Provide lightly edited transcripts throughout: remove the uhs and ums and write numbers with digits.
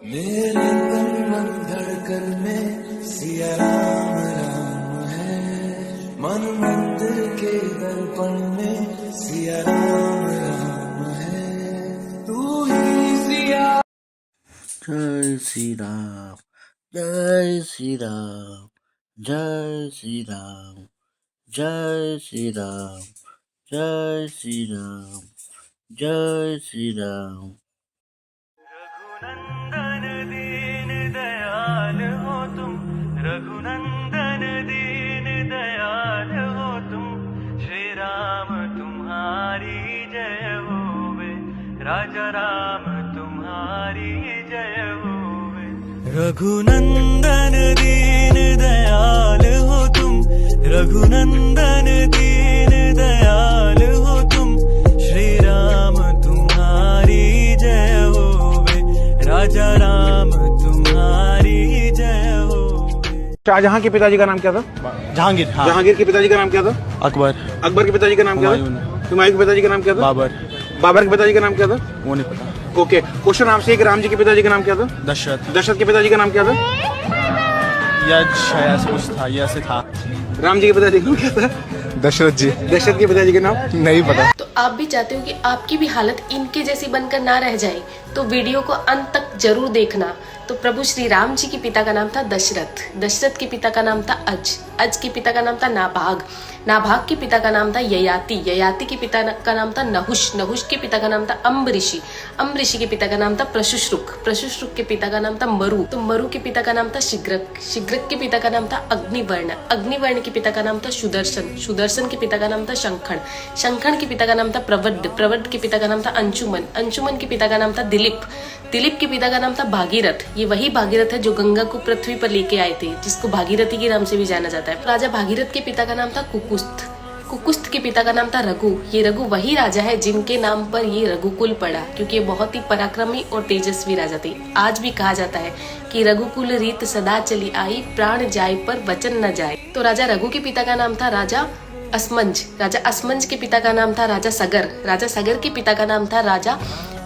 मेरे तन धड़कन में सिया राम राम है, मन मंदिर के दर्पण में सिया राम राम है, तू ही सिया। जय श्री राम, जय श्री राम, जय श्री राम, जय श्री राम, जय श्री राम, जय श्री राम। रघुनंदन दीन दयाल हो तुम, रघुनंदन दीन दयाल हो तुम, श्री राम तुम्हारी जय होवे, राजा राम तुम्हारी जय होवे। रघुनंदन दीन दयाल हो तुम, रघुनंदन दीन दयाल हो तुम, श्री राम तुम्हारी जय होवे, राजा राम तुम्हारी जय होवे। शाहजहां के पिताजी का नाम क्या था? जहांगीर। हाँ। जहांगीर के पिताजी का नाम क्या था? अकबर। अकबर के पिताजी का नाम क्या था? हुमायूं के पिताजी का नाम क्या था? बाबर। बाबर के पिताजी का नाम क्या था? वो नहीं पता। ओके, क्वेश्चन आपसे एक, राम जी के पिताजी का नाम क्या था? दशरथ। दशरथ के पिताजी का नाम क्या था? या ऐसा कुछ था, या ऐसे था। राम जी के पिताजी का नाम क्या था? दशरथ जी। दशरथ के पिताजी का नाम नहीं पता। तो आप भी चाहते हो कि आपकी भी हालत इनके जैसी बनकर ना रह जाए, तो वीडियो को अंत तक जरूर देखना। तो प्रभु श्री राम जी के पिता का नाम था दशरथ, दशरथ के पिता का नाम था अज के पिता का नाम था नाभाग, नाभाग के पिता का नाम था ययाति, ययाति के पिता का नाम था नहुष, नहुष के पिता का नाम था अम्बरीषि, अम्बरीषि के पिता का नाम था प्रशुश्रुक, प्रशुश्रुक के पिता का नाम था मरु, तो मरु के पिता का नाम था शिग्रक, शिग्रक के पिता का नाम था अग्निवर्ण, अग्निवर्ण के पिता का नाम था सुदर्शन, सुदर्शन के पिता का नाम था शंखण, शंखण के पिता का नाम था प्रवड्ड, प्रवड्ड के पिता का नाम था अंशुमन, अंशुमन के पिता का नाम था दिलीप, दिलीप के पिता का नाम था भागीरथ, ये वही भागीरथ है जो गंगा को पृथ्वी पर लेके आए थे, जिसको भागीरथी के नाम से भी जाना जाता है। राजा भागीरथ के पिता का नाम था कुकुस्थ, कुकुस्थ के पिता का नाम था रघु, ये रघु वही राजा है जिनके नाम पर ये रघुकुल पड़ा, क्योंकि ये बहुत ही पराक्रमी और तेजस्वी राजा थे। आज भी कहा जाता है कि रघुकुल रीत सदा चली आई, प्राण जाए पर वचन न जाए। तो राजा रघु के पिता का नाम था राजा असमंज, राजा असमंज के पिता का नाम था राजा सगर, राजा सगर के पिता का नाम था राजा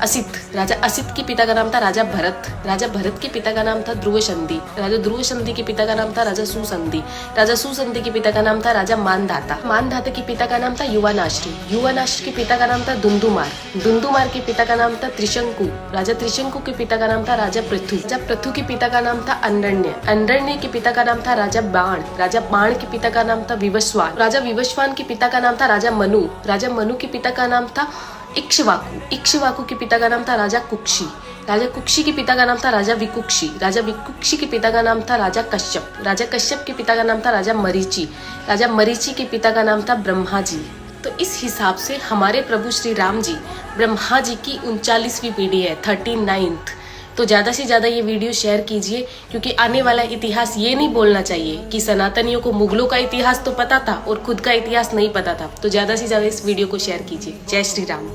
असित, राजा असित के पिता का नाम था राजा भरत, राजा भरत के पिता का नाम था ध्रुव संधि, राजा ध्रुव संधि के पिता का नाम था राजा सुसंधि, राजा सुसंधि के पिता का नाम था राजा मानधाता, मानधाता के पिता का नाम था युवानाश्री, युवानाश्री के पिता का नाम था दुंदुमार, दुंदुमार के पिता का नाम था त्रिशंकु, राजा त्रिशंकु के पिता का नाम था राजा पृथु, राजा पृथु के पिता का नाम था अंडरण्य, अंडरण्य के पिता का नाम था राजा बाण, राजा बाण के पिता का नाम था विवस्वान, राजा विवस्वान के पिता का नाम था राजा मनु, राजा मनु के पिता का नाम था इक्ष्वाकु, इक्ष्वाकु के पिता का नाम था राजा कुक्षी, राजा कुक्षी के पिता का नाम था राजा विकुक्षी, राजा विकुक्षी के पिता का नाम था राजा कश्यप, राजा कश्यप के पिता का नाम था राजा मरीचि, राजा मरीचि के पिता का नाम था ब्रह्मा जी। तो इस हिसाब से हमारे प्रभु श्री राम जी ब्रह्मा जी की 39वीं पीढ़ी है, 39th। तो ज्यादा से ज्यादा ये वीडियो शेयर कीजिए, क्योंकि आने वाला इतिहास ये नहीं बोलना चाहिए कि सनातनियों को मुगलों का इतिहास तो पता था और खुद का इतिहास नहीं पता था। तो ज्यादा से ज्यादा इस वीडियो को शेयर कीजिए। जय श्री राम।